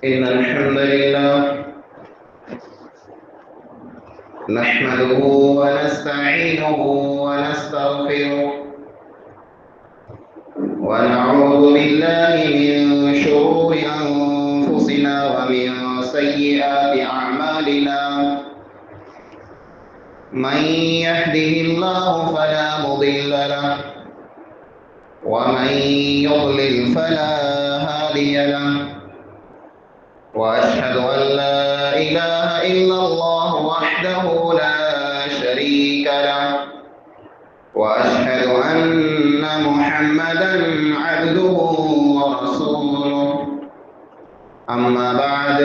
إن الحمد لله نحمده ونستعينه ونستغفره ونعوذ بالله من شرور أنفسنا ومن سيئات أعمالنا من يهده الله فلا مضل له ومن يضلل فلا هادي له وأشهد أن لا إله إلا الله وحده لا شريك له وأشهد أن محمدا عبده ورسوله أما بعد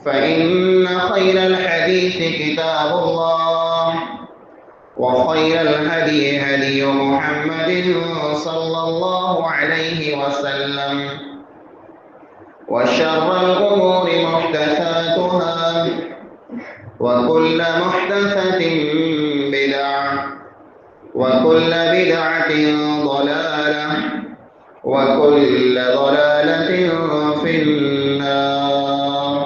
فإن خير الحديث كتاب الله وخير الهدي هدي محمد صلى الله عليه وسلم وشر الأمور محدثاتها وكل محدثة بدعة وكل بدعة ضلالة وكل ضلالة في النار.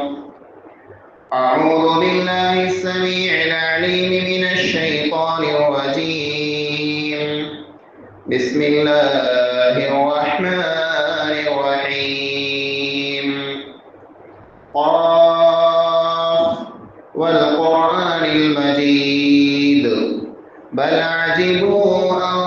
أعوذ بالله السميع العليم من الشيطان الرجيم. بسم الله الرحمن الرحيم. قاف والقرآن المجيد بل عجبوا أن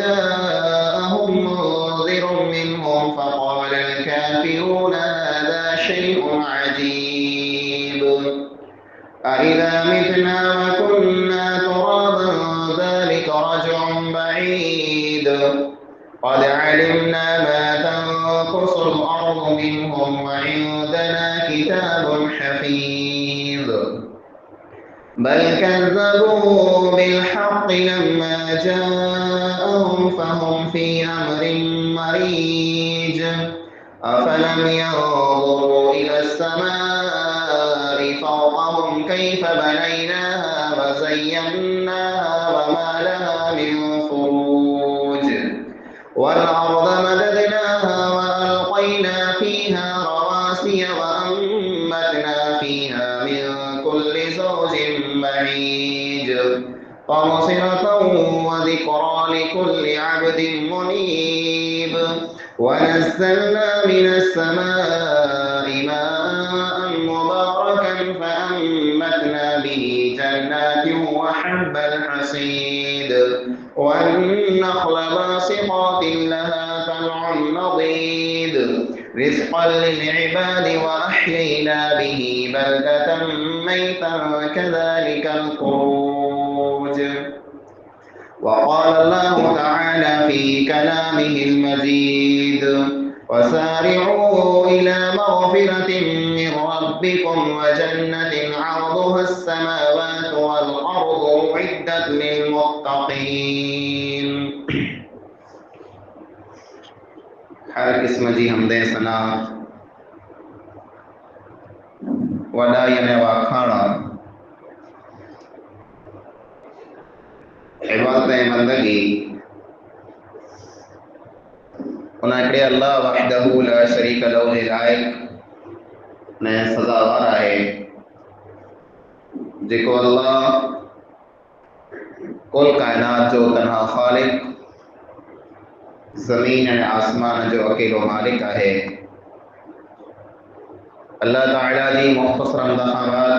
جاءهم منذر منهم فقال الكافرون هذا شيء عجيب أإذا متنا وكنا ترابا ذلك رجع بعيد قد علمنا ما تنقص الأرض منهم وعندنا كتاب حفيظ بل كذبوا بالحق لما جاءهم فهم في أمر مريج أفلم ينظروا إلى السماء فوقهم كيف بنيناها وزيناها وما لها من فروج والأرض مددناها وألقينا فيها رواسي وأنبتنا فيها من كل زوج بعيد تبصرة وذكرى لكل عبد منيب ونزلنا من السماء ماء مباركا فأنبتنا به جنات وحب الحصيد والنخل باسقات لها طلع نضيد رزقا للعباد وأحيينا به بلدة ميتا كذلك الخروج. وقال الله تعالى في كلامه المجيد وسارعوا إلى مغفرة من ربكم وجنة عرضها السماوات والأرض أعدت للمتقين. हर किस्म जी हमदे सना वडायने वाखाना इबादत बंदगी उन्हें अल्लाह वहदहु ला शरीक लहु लायक ने सजावार है जेको अल्लाह कुल कायनात जो तन्हा खालिक ज़मीन और आसमान जो अकेलो मालिक है। अल्लाह ताला जी मुख्तसर दफ़ावात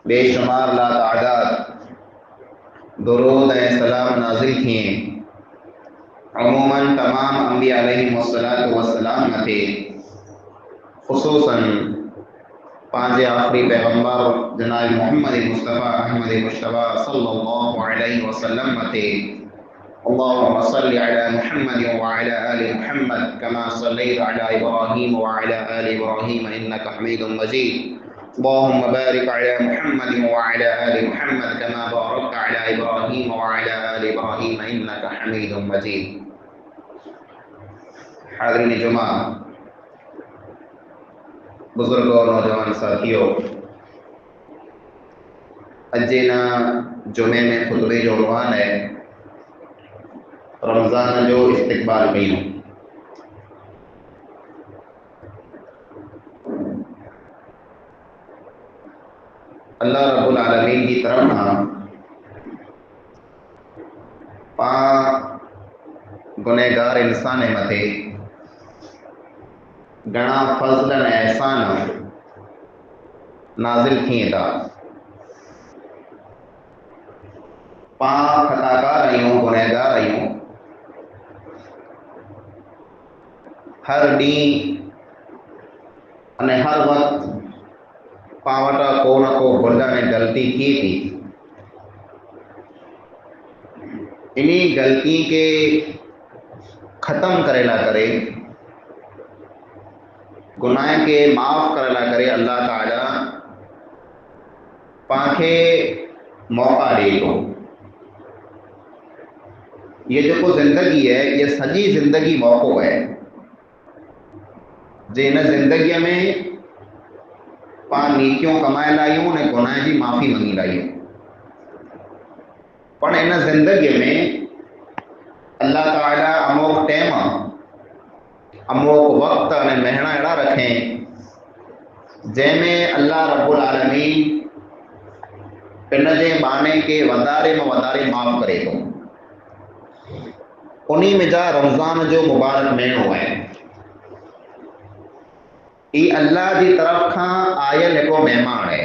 बेशुमार ला तादाद दुरूद ए सलाम नाजिल किए अमूमन तमाम अंबिया अलैहिमुस्सलातु वस्सलाम थे खुसूसन पांच आखिरी पैगंबर जनाब मोहम्मद मुस्तफ़ा अहमद मुश्तबा सल्लल्लाहु अलैहि वसल्लम थे। अल्लाहुम्मा सल्लि अला मुहम्मद व अला आलि मुहम्मद कमा सल्लैता अला इब्राहीम व अला आलि इब्राहीम इन्नका हमीदुम मजीद। अल्लाहुम्मा बारिक अला मुहम्मद व अला आलि मुहम्मद कमा बारकता अला इब्राहीम व अला आलि इब्राहीम इन्नका हमीदुम मजीद। हाज़रीन जुमा, बुजुर्गों और नौजवान साथियों, अजना जुमे में खुतबे जो उन्वान है रमज़ान जो इस्तकबाल कयूं। अल्लाह रब्बुल आलमीन की तरफ पा गुनहगार इंसान मथे घणा फज़ल ऐं एहसान नाज़िल थियनि था। पाण खताकार आहियूं, गुनहगार आहियूं। हर ॾींहुं अने हर वक़्तु पाण वटां को न को भुल ऐं ग़लती थिए थी। इन्हीं ग़लती के ख़त्म करे ला करे, गुनाह के माफ़ करे ला करे अल्लाह ताला पाण खे मौक़ा ॾे थो। ये जो ज़िंदगी है, ये सॼी ज़िंदगी मौक़ो है। जे इन ज़िंदगीअ में पाण नीकियूं कमाए लायूं ने गुनाह जी माफ़ी मंगी लायूं, पर इन ज़िंदगीअ में अल्लाह ताला अमोक टाइम, अमोक वक्त अने महीना अहिड़ा रखें जंहिंमें अल्लाह रब्बुल आलमीन इन जे बाने के वधारे में वधारे माफ़ करे थो। उन्हीं में जा रमज़ान जो मुबारक महीनो है। ई अल्लाह की तरफ खां आयल हिकिड़ो महिमान है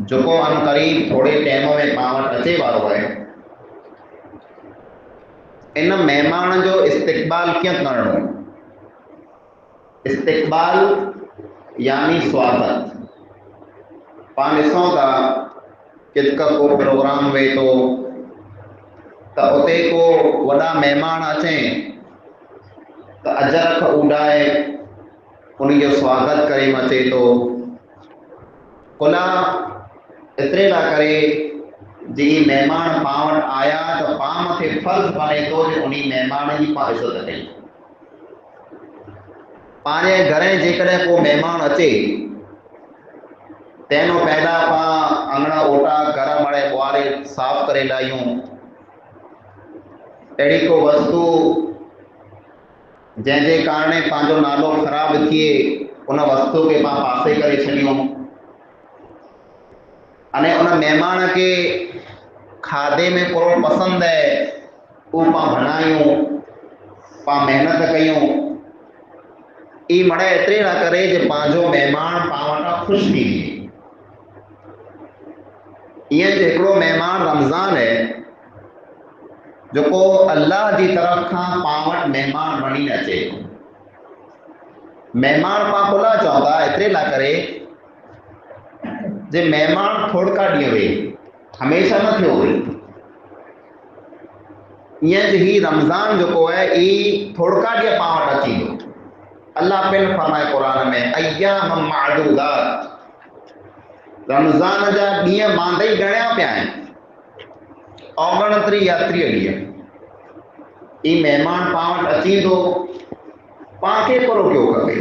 जेको अन करीब थोड़े टाइम में पाण वटि अचे वारो है। इन महिमान जो इस्तक़बाल कीअं करणो? इस्तक़बाल यानी स्वागत। पाण ॾिसूं था कि को प्रोग्राम वे तो त उते को वॾा महिमान अचें त अजरख उॾाए उन जो स्वागत करे अचे तो। कुला एतिरे लाइ करे जी महिमान पाण वटि आया त पाण मथे फर्ज़ बने थो कि उन महिमान जी पाण इज़त कई। पंहिंजे घरें जेकॾहिं को महिमान अचे तंहिंखां पहिरियां पाण अंगणा ओटा घर मड़े ॿुहारे साफ़ करे लायूं। अहिड़ी को वस्तु जंहिंजे कारणे पंहिंजो नालो ख़राब थिए उन वस्तु के पाण पासे करे छॾियूं। अने उन महिमान के खाधे में पूरो पसंदि है उहो पाण बनायूं, पाण महिनत कयूं। ई मड़े एतिरे लाइ करे जे पंहिंजो महिमान पाण वटां ख़ुशि थी वञे। ईअं जो हिकिड़ो महिमान रमज़ान है जेको अल्लाह जी तरफ खां पाण वटि महिमान बणी अचे। महिमान पाण खुला चवंदा एतिरे लाइ करे जे महिमान थोड़का ॾींहं वे, हमेशा न थियो वे। ईअं जो ही रमज़ान जेको है ई थोड़का ॾींहं पाण वटि अची थो। अल्लाह पिण फरमाए क़ुरान में अय्याम मादूदात, रमज़ान जा ॾींहं मांदई ॻणिया पिया आहिनि, औगणतरी या 30 ॾींहं। ई महिमान पाण वटि अची थो, पाण खे पूरो कयो खपे।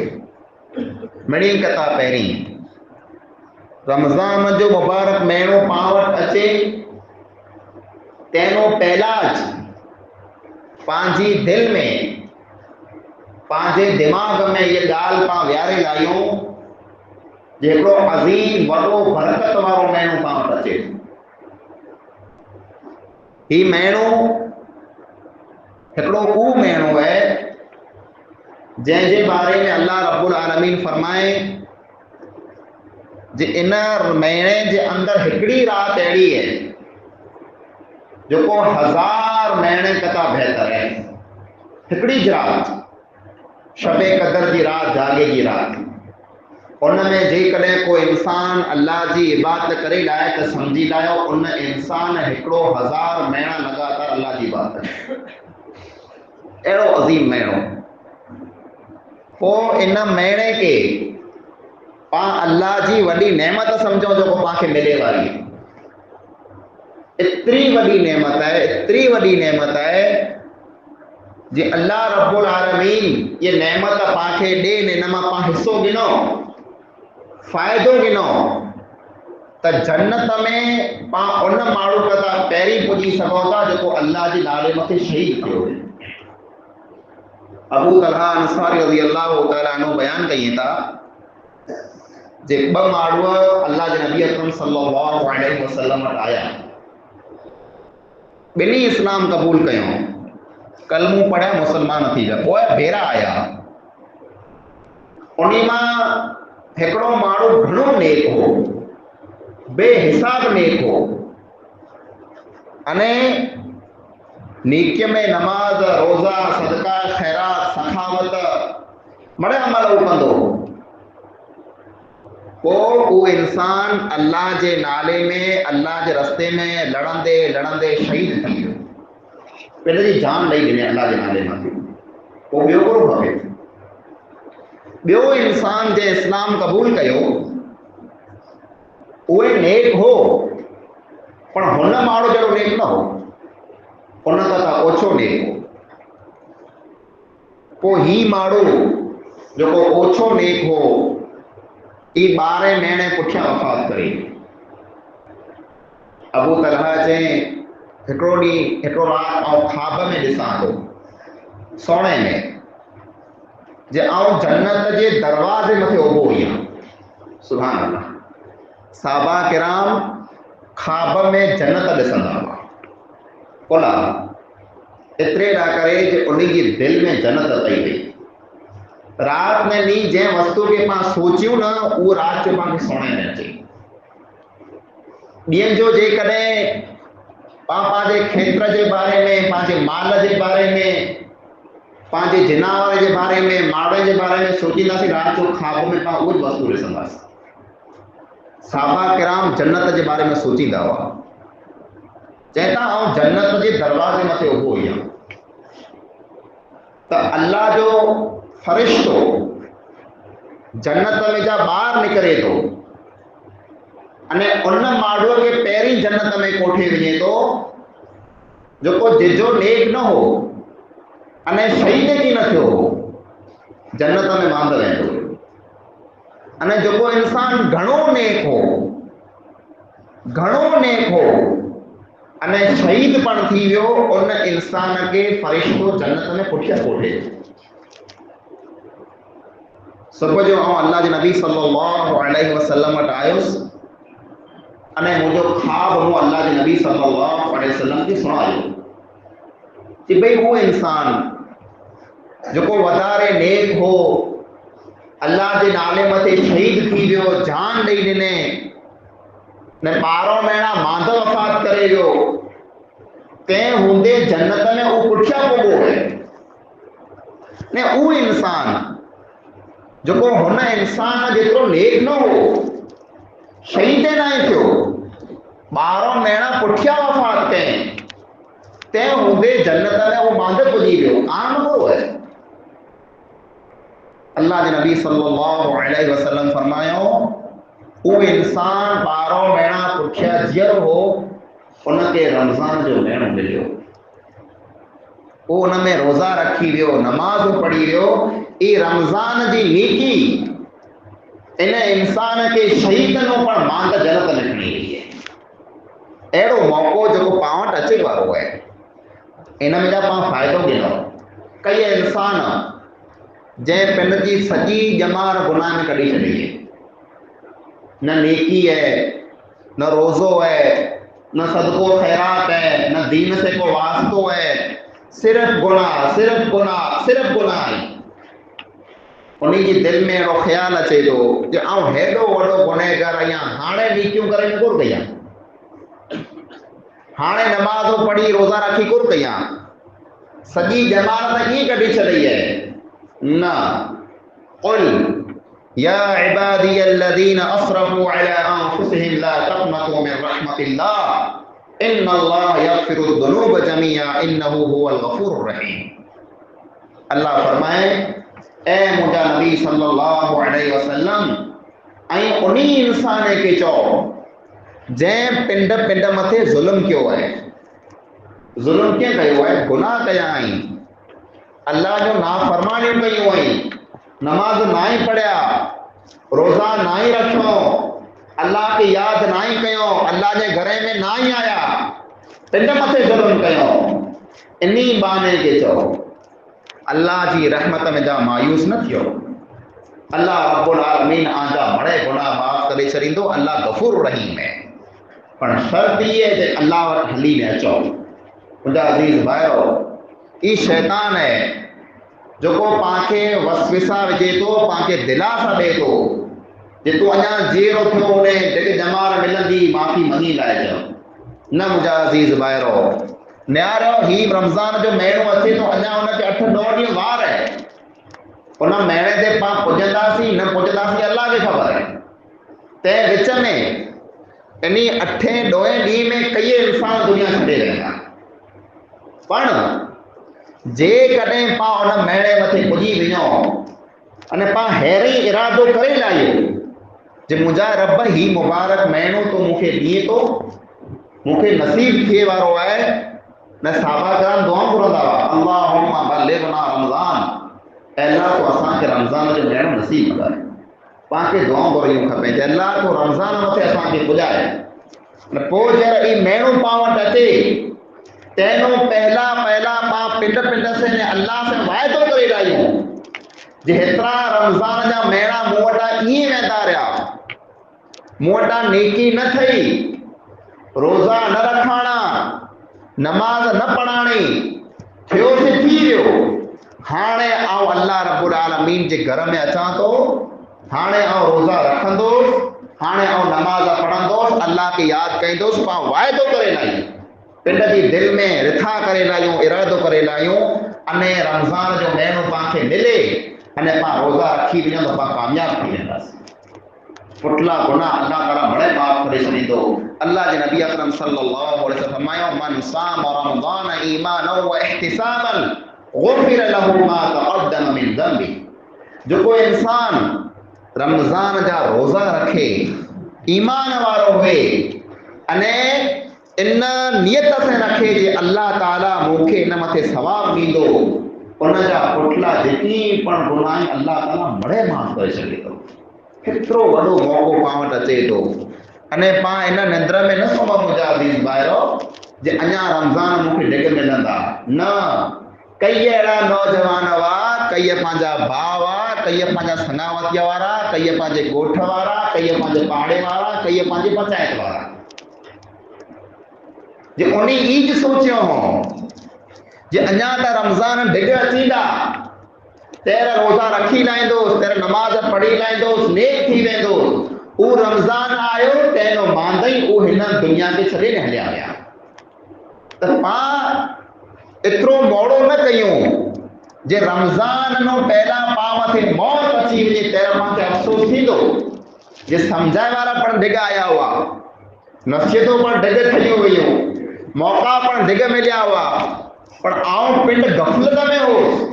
मिड़ी कथा पहिरीं रमज़ान जो मुबारक महीनो पाण वटि अचे तंहिंखां पहिलां पंहिंजी दिलि में, पंहिंजे दिमाग़ में ये ॻाल्हि पाण विहारे लायूं जे हिकिड़ो अज़ीम वॾो बरकत वारो महीनो पाण वटि अचे। ही महीनो हिकिड़ो उहो महीनो है जंहिंजे बारे में अल्लाह रब्बुल आलमीन फरमाए जे इन महीने जे अंदरि हिकिड़ी रात अहिड़ी है जेको 1000 महीने कथा बहितर है। हिकिड़ी रात, शबे कदर जी रात, जागे जी रात, उन में जेकॾहिं को इंसान अल्लाह जी इबादत करे लाए त समझी लायो उन इंसान हिकिड़ो 1000 महीना लगातार अल्लाह जी इबादत करे। अहिड़ो अज़ीम महीनो। पोइ इन महीने के पाण अल्लाह जी वॾी नेमत समझो जेको पाण खे मिले वारी। एतिरी वॾी नेमत है, एतिरी वॾी नेमत है जे अल्लाह रब्बुल आलमीन ये नेमत पाण खे ॾे, इन मां पाण हिस्सो गिनो, फ़ाइदो गिनो त जन्नत में पाण उन माण्हू कथा पहिरीं पुॼी सघो था जेको अल्लाह जे नाले मथे शहीद थियो। अबू तलहा अंसारी रज़ी अल्लाह तआला अन्हु बयान कई था जे ब माण्हू अल्लाह जे नबी अकरम सल्लल्लाहु अलैहि वसल्लम वटि आया, ॿिन्ही इस्लाम क़बूल कयो, कलमो पढ़िया, मुसलमान थी विया। पोइ भेरा आया, उन मां हिकिड़ो माण्हू घणो नेक हो, बेहिसाब नेक हो, अने नेकीअ में नमाज, रोज़ा, सदका, खैरात, सखावत बड़े अमल कंदो हो। पोइ उहो इंसान अल्लाह जे नाले में, अल्लाह जे रस्ते में लड़ंदे लड़ंदे शहीद थी वियो, पंहिंजी जान ॾेई ॾिने अल्लाह जे नाले मां। पोइ ॿियो कहिड़ो खपे? ॿियो इंसान जे इस्लाम क़बूल कयो, उहे नेक हो, पर हुन माण्हू जहिड़ो नेक न हो, उन खां ओछो नेक हो। पोइ ही माण्हू जेको ओछो नेक हो, ई 12 महीने पुठियां वफ़ात करे। अबू तलहा चई, हिकिड़ो ॾींहुं, हिकिड़ो राति आउं ख्वाब में ॾिसां थो, सोणे में, जे आउं जन्नत जे दरवाज़े मथे उभो हुयां। सुभान अल्लाह। साहबा किराम ख्वाब में जन्नत ॾिसंदा हुआ, बोला एतिरे ॾा करे जे उन जी दिलि में जन्नत अची वई। रात में नी जंहिं वस्तु खे पाण सोचियूं न, उहो राति जो पाण खे सोणे में अचे। ॾींहं जो जेकॾहिं पाण पंहिंजे खेत्र जे बारे में, पंहिंजे माल जे बारे में, पंहिंजे जिनावर जे बारे में, माड़े जे बारे में सोचींदासीं, राति जो ख्वाब में पाण उहो वस्तु ॾिसंदासीं। साहबा किराम जन्नत जे बारे में सोचींदा हुआ, चवंदा आउं जन्नत जे दरवाज़े मथे उभो हुयां, त अल्लाह जो फरिश्तो जन्नत में जा ॿाहिरि निकिरे थो, अने उन माण्हूअ खे पहिरीं जन्नत में कोठे वञे थो जेको जिजो नेक न हो, अने शहीद की न थियो हो, जन्नत में वांदो वेंदो। अने जेको इंसान घणो नेक हो, घणो नेक हो, अने शहीद पण थी वियो, उन इंसान खे फरिश्तो जन्नत में पुठियां कोठे। सुबुह जो आउं अल्लाह जे नबी सल्लल्लाहु अलैहि वसल्लम वटि आयुसि, अने मुंहिंजो ख्वाब मूं अल्लाह जे नबी सल्लल्लाहु अलैहि वसल्लम खे सुणायो कि भई उहो इंसान जेको वधारे नेक हो, अल्लाह जे नाले मथे शहीद थी वियो, जान ॾेई ॾिने, ने 12 महीना मांद वफ़ात करे वियो, तंहिं हूंदे जन्नत में उहो पुठियां पुॻो आहे। ने उहो इंसान जेको हुन इंसान जेतिरो नेक न हो, शहीद न थियो, 12 महीना पुठियां वफ़ात कयईं, तंहिं हूंदे जन्नत में उहो मांद पुॼी वियो, आम हो है। अल्लाह जे नबी सल्लल्लाहु अलैहि वसल्लम फरमायो, वो इंसान 12 महीना पुठियां जियर हो, उनके रमज़ान जो महीनो मिलियो, वो उन में रोज़ा रखी वियो, नमाज़ पढ़ी वियो। ई रमज़ान जी नेकी इन इंसान के शहीद नो पण मांद जन्नत में खणी वई है। अहिड़ो मौक़ो जेको पाण वटि अचे वारो है, इन में जा पाण फ़ाइदो गिनो। कई इंसान जंहिं पंहिंजी सॼी ॼमार गुनाह में कढी छॾी है, न नेकी है, न रोज़ो है, न सदको खैरात है, न दीन से को वास्तो है, सिर्फ गुनाह, सिर्फ गुनाह, सिर्फ गुनाह। उन्हीं जी दिल में अहिड़ो ख़्यालु अचे थो कि आउं हेॾो वॾो गुनहगार आहियां, हाणे नेकियूं करे न कुर कयां, हाणे नमाज़ पढ़ी रोज़ा रखी कुर कयां, सॼी ॼमार त कीअं कढी छॾी है। न, क़ुल या इबादी अल्लज़ीना असरफू अला अनफुसिहिम ला तक़नतू मिन रहमतिल्लाह इन्नल्लाह यग़फिरुद दुनूब जमीआ इन्नहु हुवल गफूरुर रहीम। अल्लाह फरमाए, ए मुंहिंजा नबी सल्लल्लाहु अलैहि वसल्लम, ऐं उन इंसान खे चओ जंहिं पिंड पिंड मथे ज़ुल्म कयो आहे। ज़ुल्म कीअं कयो आहे? गुनाह कया आहिनि, अल्लाह जो नाफ़रमानियूं कयूं आहिनि, नमाज़ ना ही पढ़िया, रोज़ा ना ही रखियो, अल्लाह खे यादि ना ही कयो, अल्लाह जे घर में ना ही आया, पिंड मथे ज़ुल्म कयो। इन्ही बहाने खे चओ अल्लाह जी रहमत में जा मायूस न थियो। अल्लाह रब्बुल आलमीन आजा बड़े गुनाह माफ़ करे छॾींदो। अल्लाह गफ़ूर रहीम है। पर शर्त ये है कि अल्लाह वटि हली न अचो। मुंहिंजा अज़ीज़ भाइरो, ई शैतान है जो पांखे वसविसा विझे थो, पांखे दिलासा ॾिए थो जे तूं अञा जीरो थियो होॾे जेके ॼमार मिलंदी माफ़ी मङी लाइ चओ। न मुंहिंजा अज़ीज़ भाइरो, न्यारो ही रमज़ान जो महीनो अचे थो, अञा हुनखे 8-9 ॾींहं वार है। उन महीने ते पां पुॼंदासीं न पुॼंदासीं अल्लाह खे ख़बर है। तंहिं विच में इन्ही 8-9 ॾींहं में कई इंसान दुनिया छॾे वेंदा। पण जेकॾहिं पां उन महीने मथे पुॼी वञो अने पां हेरी इरादो करे लाहियो जे मुंहिंजा रब ही मुबारक महीनो तो मूंखे ॾिए थो, मूंखे नसीब थिए वारो आहे। न साहबा कराम दुआ घुरंदा हुआ, अल्लाहुम्मा बल्लिगना रमज़ान, अल्लाह तो असांखे रमज़ान जो महीनो नसीब करे। पांखे दुआ घुरणियूं खपे त अल्लाह तो रमज़ान मथे असांखे पुॼाए। न पोइ जॾहिं ई महीनो पां वटि अचे तंहिंखां पहला पां पिंड से ने अल्लाह से वाइदो करे लाहियूं जे हेतिरा रमज़ान जा महीना मूं वटां ईअं वेंदा रहिया, मूं वटां नेकी न थई, रोज़ा न रखाणा, नमाज न पढ़ाणी, थियो से थी वियो। हाणे आउं अल्लाह रब्बुल आलमीन जे घर में अचां थो, हाणे आउं रोज़ा रखंदुसि, हाणे आउं नमाज पढ़ंदुसि, अल्लाह खे यादि कंदुसि। पां वाइदो करे लाहियूं, पिंड जी दिलि में रिथा करे लाहियूं, इरादो करे लाहियूं अने रमज़ान जो महीनो पांखे मिले अने पां रोज़ा रखी वञूं त पां कामयाब थी वेंदासीं। पुटला गुनाह अल्लाह ताला बड़े माफ़ करे छॾींदो। अल्लाह जे नबी अकरम सल्लल्लाहु अलैहि वसल्लम फरमायो, मन साम रमज़ान ईमानन व इहतिसाबन गुफ़िर लहू मा तक़द्दम मिन ज़ंबि। जो कोई इंसान रमज़ान जा रोज़ा रखे, ईमान वारो हुए अने इन नियत से रखे जे अल्लाह ताला मूंखे इन मथे सवाब ॾींदो, उन जा पुटला जेकी पण गुनाह अल्लाह ताला बड़े माफ़ करे छॾींदो। केतिरो वॾो मौक़ो पां वटि अचे थो अने पां इन निंद्र में न सुम्हूं मुंहिंजा अज़ीज़ भाइरो जे अञा रमज़ान मूंखे ढिग मिलंदा। न, कई अहिड़ा नौजवान हुआ, कई पंहिंजा भाउ हुआ, कई पंहिंजा सनावतीअ वारा, कई पंहिंजे ॻोठ वारा, कई पंहिंजे पाड़े वारा, कई पंहिंजे पंचायत वारा, जे उन ईज सोचियो हो जे अञा त रमज़ान ढिग अचींदा, तेर रोज़ा रखी लाहींदुसि, तेर नमाज पढ़ी लाहींदुसि, नेक थी वेंदुसि। उहो रमज़ान आयो तंहिंजो मांदई उहो हिन दुनिया खे छॾे न हलिया विया। त पां एतिरो मोड़ो न कयूं जे रमज़ान नो पहला पां मथे मौत अची वञे, तेर पांखे अफ़सोस थींदो जे सम्झाए वारा पण ढिग आया हुआ, नसीहतूं पण ढिग ठहियूं वयूं, मौक़ा पण ढिग मिलिया हुआ, पर आउं पिंड गफ़लत में होसि,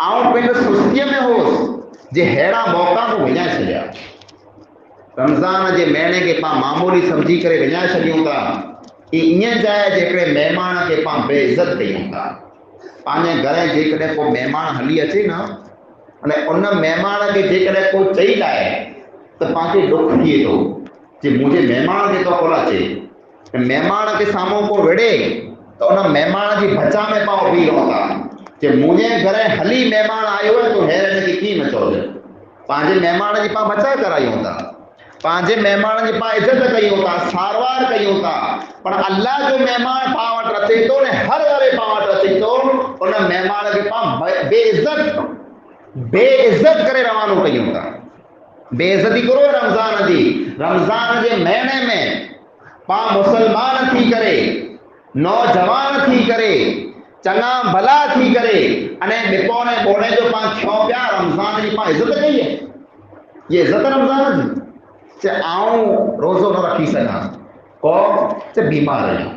आउं पिंड सुस्तीअ में होसि जे अहिड़ा मौक़ा मूं विञाए छॾिया। रमज़ान जे महीने खे पां मामूली सम्झी करे विञाए छॾियूं था। ईअं जाइ जेकॾहिं महिमान खे पां बेइज़त कयूं था। पंहिंजे घर जेकॾहिं को महिमान हली अचे न अने उन महिमान खे जेकॾहिं को चई लाहे त पांखे ॾुख थिए थो जे मुंहिंजे महिमान खे तो कोन अचे। महिमान खे साम्हूं को विड़े त उन महिमान जी बचा में पां बीह रहूं था जे मुंहिंजे घर हली महिमान आयो आहे तो हेर हिनखे कीअं न चओजे। पंहिंजे महिमान जी पां बचा करायूं था, पंहिंजे महिमान जी पां इज़त कयूं था, सारवार कयूं था, पर अल्लाह जो महिमान पां वटि अचे थो ने हर वारे पां वटि अचे थो, उन महिमान खे पां बेइज़त करे रवानो कयूं था। बेइज़ती करो रमज़ान जी। रमज़ान जे महीने में पां मुसलमान थी करे, नौजवान थी करे, चङा भला थी करे अने ॾिपोने ॿोड़े जो पां थियो पिया, रमज़ान जी पां इज़त कई है। ये इज़त रमज़ान जी चे आऊं रोज़ो न रखी सघां को चे बीमार आहियां,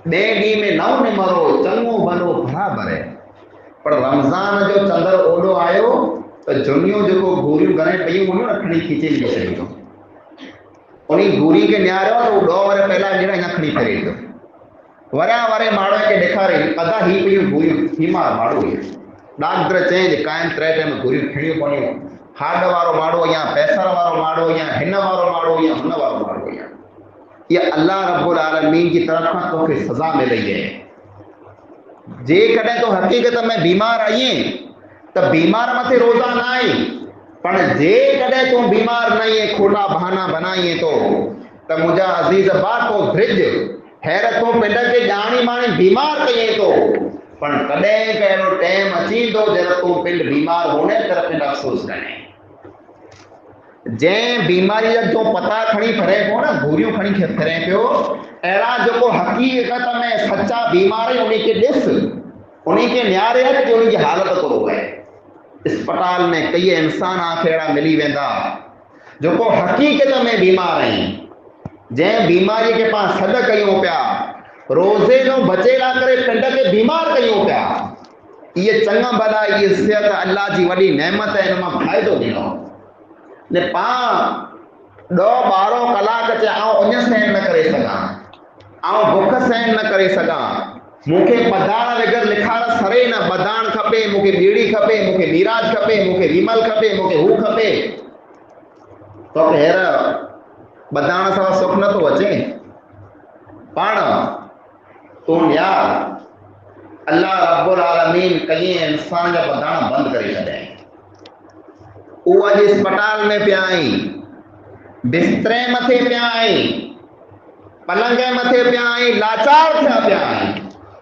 ॿिए ॾींहं में नओं निमरो चङो भलो बराबरि है। पर रमज़ान जो चंद्र ओॾो आयो त जुनियूं जेको घूरियूं घणे पयूं हुयूं न खणी खीचे ॾेई छॾियूं, उन घूरी खे निहारियो त उहो 2 वर पहिला ॼणा अञा खणी करे ॾियो। वरिया वारे माण्हू खे ॾेखारे अदा ही पयूं घूरियूं, बीमार माण्हू हुई। डॉक्टर चई जे काइम 3 टाइम घूरियूं खणियूं पवणियूं, हार्ड वारो माण्हू या पैसर वारो माण्हू या हिन वारो माण्हू या हुन वारो माण्हू या ये अल्लाह रब्बुल आलमीन की तरफ खां तोखे सज़ा मिली है। जेकॾहिं तो हक़ीक़त में बीमार आहीं त बीमार मथे रोज़ा न आई, पर जे कदे तू बीमार नहीं है खोटा बहाना बनाइए तो मुझा अजीज बा तो ध्रिज हैर तो पिंड के जानी मानी बीमार कहिए तो पर कदे कहिड़ो टाइम अची तो जरा तू पिंड बीमार होने तरफ पिंड अफसोस करे जे बीमारी जो पता खणी फरे को ना भूरियों खणी फरे पियो एड़ा जो हकीकत में सच्चा बीमार है उन्हीं के दिस उन्हीं के न्यारे है कि उन्हीं की हालत करो है अस्पताल में कई इंसान आखेड़ा मिली वेंदा जो को हकीकत में बीमार हैं जे बीमारी के पास सद कयूं पिया रोजे जो बचेला करे पिंड के बीमार कयूं पिया ये चंगा भला ये सेहत अल्लाह जी वडी नेमत है इनमा फायदो दिनो ने पा 10-12 कलाक चे आऊं उन सहन न करे सका आऊं भूख सहन न करे सका मुखे बदाण वगर लिखार सरे न बदाण खपे मुखे बीड़ी खपे मुखे मीराज खपे मुखे विमल खपे मुखे हु खपे तो हेर बदाण सा सुख न तो अचे पाण तो यार अल्लाह रब्बुल आलमीन कई इंसान जा बदाण बंद करे छॾे वो अज अस्पताल में पिया आई बिस्तरे मथे पिया आई पलंग मथे पिया आई लाचार थिया पिया आई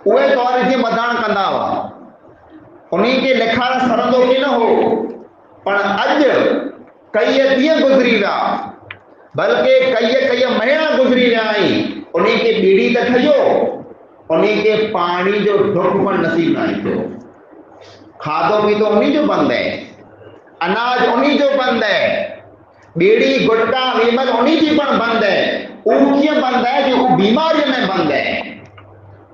उहे तौर जी बदाण कंदा हुआ उन्हीं के लिखार सरंदो की न हो पर अज कई ॾींहं गुज़री विया बल्कि कई महीना गुज़री विया आहिनि उन्हीं के बीड़ी त खयो उन्हीं के पानी जो ढुक पण नसीब न थियो खाधो पीतो उन्हीं जो बंद है अनाज उन्हीं जो बंद है बीड़ी गुटका विमल उन्हीं की पण बंद है ऊंची बंद है कि वो बीमारी में बंद है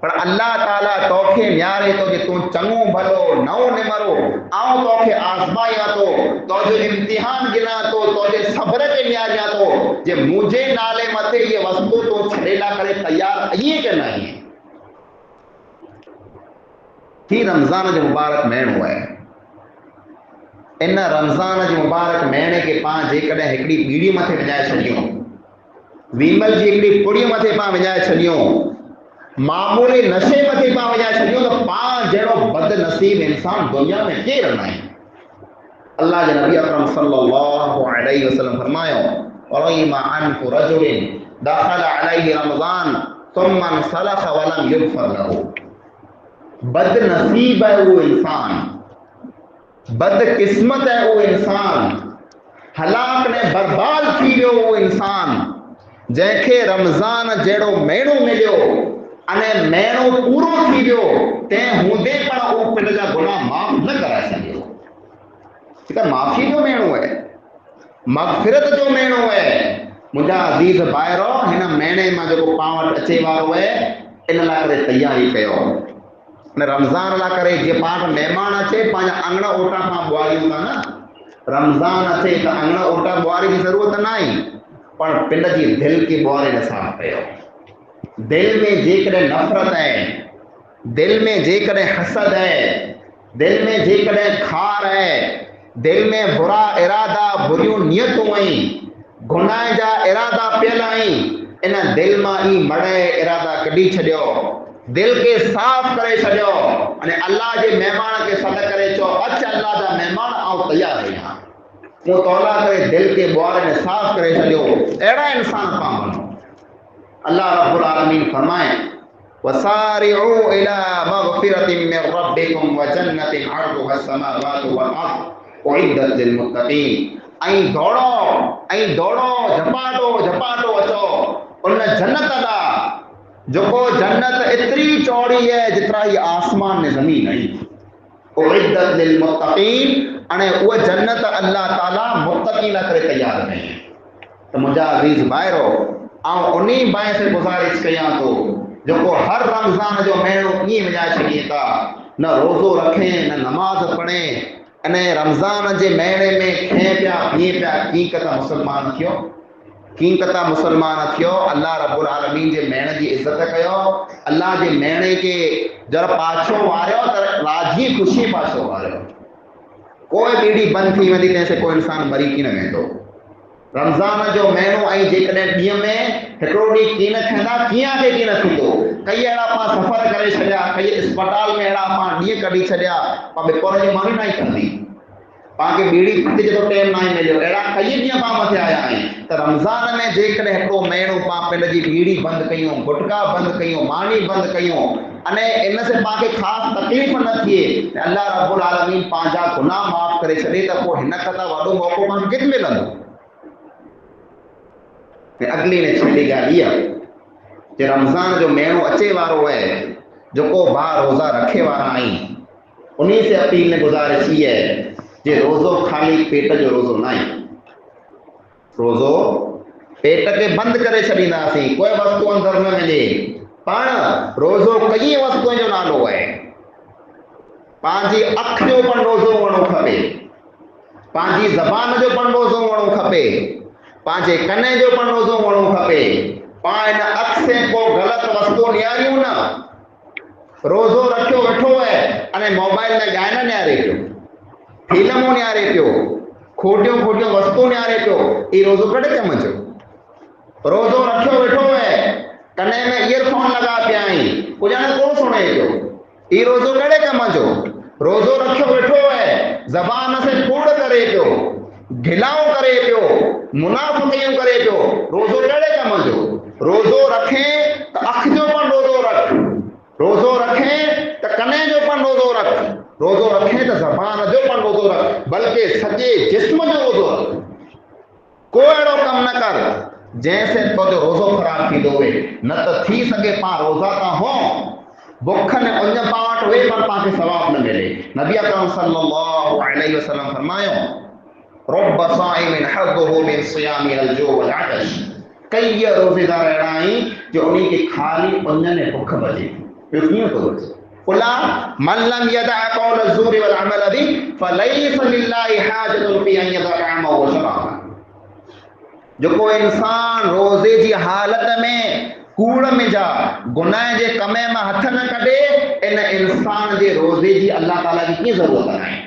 पर अल्लाह ताला तोखे न्यारे तो जे तू चंगो भलो नओ निमरो आऊं तोखे आजमाया तो जो इम्तिहान गिना तो जे सब्र के न्यारिया तो जे मुझे नाले मथे ये वस्तु तो छड़ेला करे तैयार ये के नहीं थी रमजान जो मुबारक महीनो है इन रमजान जो मुबारक महीने के पा जेकॾहिं हिकिड़ी बीड़ी मथे विझाए छॾियूं विमल जी हिकिड़ी पुड़ी मथे पा विझाए छॾियूं मामूली नशे मथे पा विझाए छॾियूं तो पा जहिड़ो बदनसीब इंसान दुनिया में केरु न आहे अल्लाह जे नबी अकरम सल्लल्लाहु अलैहि वसल्लम फरमायो वरहिमा अनफु रजुलिन दखल अलैहि रमजान सुम्मा सलख वलम युगफर लहू बदनसीब है वो इंसान बदकिस्मत है वो इंसान हलाक ने बर्बाद थी वियो वो इंसान जंहिंखे रमज़ान जहिड़ो महीनो मिलियो अने महीनो पूरो थी वियो तंहिं हूंदे पण उहो पिंड जा गुनाह माफ़ न कराए सघियो ठीक है माफ़ी जो महीनो है मग़फ़िरत जो महीनो है मुंहिंजा अज़ीज़ भाइरो हिन महीने मां जेको पाण वटि अचे वारो है इन लाइ करे तयारी कयो ने रमज़ान ला करे जे पाठ मेहमान अचे पांजा अंगण ओटा खां बुआरियूं था न रमज़ान अचे तो अंगण ओटा बुआरी की जरूरत नहीं पर पिंड की दिल की बुआरे ने साफ कयो दिल में जेकॾहिं नफ़रत है दिल में जेकॾहिं हसद है दिल में जेकॾहिं खार है दिल में बुरा इरादा बुरियूं नियतूं आई गुनाह जा इरादा पियल आई इन दिल मां ई मड़े इरादा कढी छॾियो दिल के साफ करे छॾियो अने अल्लाह जे मेहमान के सद करे चो अच्छा अल्लाह जा मेहमान आओ तैयार आहियां वो तौला करे दिल के बुआरे ने साफ करे छॾियो अहिड़ा इंसान पां बनो अल्लाह रब्बुल आलमीन फरमाए वसारिउ इला मगफिरतिन मिन रब्बिकुम व जन्नतिन अर्दुहा अस्समावातु वल अर्द उइद्दत लिल मुत्तकीन ऐं दौड़ो झपाटो अचो उन जन्नत दा जोको जन्नत इतनी चौड़ी है जितना ही आसमान ने जमीन है उइद्दत लिल मुत्तकीन अने वो जन्नत अल्लाह ताला मुत्तकीन करे तैयार है तो मुझा अजीज भाइरो आऊं उन्हीं बाय से गुजारिश कया तो जोको हर रमजान जो महीनो ई विझाए छॾिए था न रोज़ो रखे न नमाज पढ़े अने रमजान जे महीने में खे पिया पिए पिया कीकता मुसलमान थियो कीकता मुसलमान थियो अल्लाह रब्बुल आलमीन जे महीने की इज्जत कयो अल्लाह जे महीने के जर पाछो वारियो त राजी खुशी पाछो वारियो कोई बीड़ी बंद थी वेंदी तंहिंसे कोई इंसान मरी की न वेंदो रमजान जो महीनो ऐं जेकॾहिं ॾींहं में हिकिड़ो ॾींहुं कीन खाईंदा कीअं खे कीन थींदो कई अहिड़ा पाण सफ़र करे छॾिया कई अस्पताल में अहिड़ा पाण ॾींहं कढी छॾिया पर बिपोर जी मानी न ई कंदी पाके बीड़ी पीते जो टाइम ना मिलो एड़ा कई ॾींहं पां मथे आया आहियूं त रमज़ान में जेकॾहिं हिकिड़ो महीनो पां पंहिंजी बीड़ी बंदि कयूं गुटका बंदि कयूं मानी बंदि कयूं अने इन से पाके ख़ासि तकलीफ़ न थिए त अल्लाह रब्बुल आलमीन पंहिंजा गुनाह माफ़ करे छॾे त पोइ हिन खां त वॾो मौक़ो पाण किथे मिलंदो। अगली ने छठी ॻाल्हि इहा कि रमज़ान जो महीनो अचे वारो है जेको भाउ रोज़ा रखे वारा आहियूं उन्हीं से अपील ने गुज़ारिश ई है जे रोज़ो खाली पेट जो रोज़ो न आहे। रोज़ो पेट के बंदि करे छॾींदासीं कोई वस्तु अंदर न वञे पाण रोज़ो कई वस्तुओं जो नालो आहे। पंहिंजी अख जो पण रोज़ो हुअणो खपे पंहिंजी ज़बान जो पण रोज़ो हुअणो खपे पंहिंजे कने जो पण रोज़ो हुअणो खपे पाण हिन अख से को ग़लति वस्तु ॾियारियूं न। रोज़ो रखियो वेठो है अने मोबाइल में गाना न्यारे पियो फिल्मूं न्यारे पियो खोटियूं खोटियूं वस्तु न्यारे पियो ई रोज़ो कॾहिं कम जो। रोज़ो रखियो वेठो है कने में ईयरफोन लगा पिया आहीं कुछ ॼण कोन सुणे पियो ई रोज़ो कॾहिं कम जो। रोज़ो रखियो वेठो है ज़बान से कूड़ करे पियो ढिलाऊं करे पियो मुनाफ़िक़ियूं करे पियो रोज़ो कॾहिं कम जो। रोज़ो रखे त अख जो पण रोज़ो रख रोज़ो रखे तो कने जो पण रोज़ो रख रोज़ो रखे तो ज़बान जो पण रोज़ो रख बल्कि सॼे जिस्म जो रोज़ो रख। को अहिड़ो कम न कर जैसे तो जो रोज़ो ख़राब थींदो हुए न तो थी सके पां रोज़ा था हो बुख ने उन पां वटि हुए पर पांखे सवाब न मिले। नबी अकरम सल्लल्लाहु अलैहि वसल्लम फरमायो रब्ब साइमिन हज़्ज़ुहु मिन सियामि अल-जू वल अतश कई रोज़ेदार अहिड़ा आहिनि जो उन्हीं खे खाली उन में बुख बचे कुला मन लम यदअ कौल ज़ूर वल अमल बि फलैस लिल्लाहि हाजतुन फी अन यदअ तअमहु व शराबहु। जेको इंसान रोज़े जी हालत में कूड़ में जा गुनाह जे कमे में हथ न कढे इन इंसान जे रोज़े जी अल्लाह ताला की कीअं ज़रूरत आहे।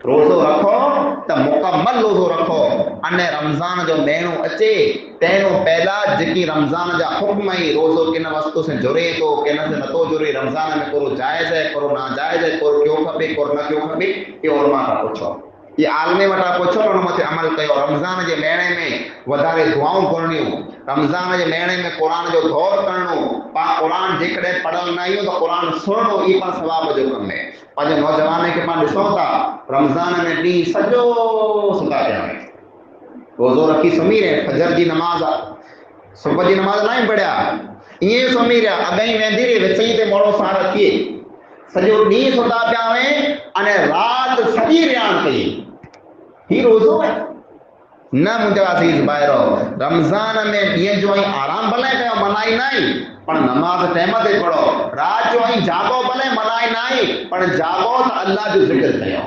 रोज़ो रखो तो मुकम्मल रोज़ो रखो अने रमज़ान जो महीनो अचे तैनों पहला जेकी रमज़ान जा हुक्म आई रोज़ो किन वस्तु से जुड़े तो किन से नथो जुड़े रमज़ान में कोरो जायज़ है कोरो नाजायज़ है कोरो क्यों खपे कोरो न क्यों खपे ये ओरमा का पुछो ये आलमे वटा पुछो उन मथे अमल कयो। रमज़ान जे महीने में वधारे दुआऊं करणियूं रमज़ान जे महीने में क़ुरान जो दौर करणो पा क़ुरान जेकॾहिं पढ़ल न आहियूं तो क़ुरान सुणो ई पण सवाब जो कम है। पंहिंजे नौजवान खे पाण ॾिसूं था रमज़ान में ॾींहुं सॼो सुता पिया आहिनि रोज़ो रखी सुम्ही रहे फजर जी नमाज़ सुबुह जी नमाज़ न पढ़िया ईअं सुम्ही रहिया अॻई वेंदी रही विच ते मोड़ो सार थिए सॼो ॾींहुं सुता पिया हुए अने राति सॼी रियाण कई ही रोज़ो आहे न मुंहिंजा अज़ीज़ भाइरो। रमज़ान में ॾींहं जो आई आराम भले कयो मनाई न आई पर नमाज़ टाइम ते पढ़ो रात जो आई जागो भले मनाई न आई पर जागो तो अल्लाह जो ज़िक्र कयो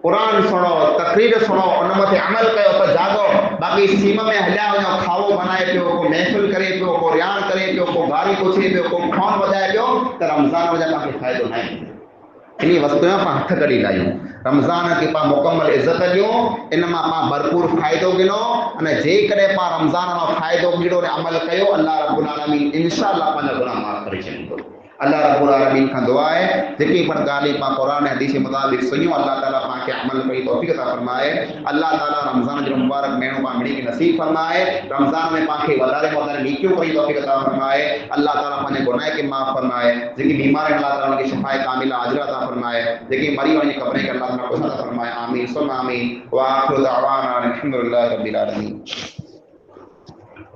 कुरान सुनो तकरीर सुनो उन मथे अमल कयो तो जागो बाक़ी सीम में हलिया वञो खावो बनाए पियो को महफ़िल करे पियो को रियाण करे पियो को गारी पुछे पियो को फोन वजाए पियो तो रमज़ान में तव्हांखे फ़ाइदो न आहे। इन वस्तु में पाण हथ कढी लायूं रमज़ान खे पाण मुकम्मल इज़त ॾियूं इन मां पाण भरपूर फ़ाइदो गिनो अने जेकॾहिं पाण रमज़ान मां फ़ाइदो गिनो ऐं अमल कयो अल्लाह रब्बुल आलमीन इंशाअल्लाह पंहिंजा गुनाह माफ़ करे छॾींदो। अल्लाह रब्बुल आलमीन खां दुआ है जेकी पण ॻाल्हियूं पाण क़ुरान ऐं हदीस जे मुताबिक़ सुनियूं अल्लाह ताला पाण खे अमल करी तौफ़ीक़ अता फरमाए। अल्लाह ताला रमज़ान जो मुबारक महीनो पाण मिड़ी खे नसीब फरमाए रमज़ान में पाण खे वधारे वधारे नेकियूं करी तौफ़ीक़ अता फरमाए। अल्लाह ताला पंहिंजे गुनाह खे माफ़ फरमाए जेकी बीमार आहिनि अल्लाह ताला उनखे शिफ़ाए कामिला आजिला अता फरमाए जेकी मरी वञी क़ब्र खे अल्लाह ताला ख़ुश अता फरमाए आमीन सुम्मा आमीन व आख़िरु दअवाना अनिल हम्दुलिल्लाहि रब्बिल आलमीन।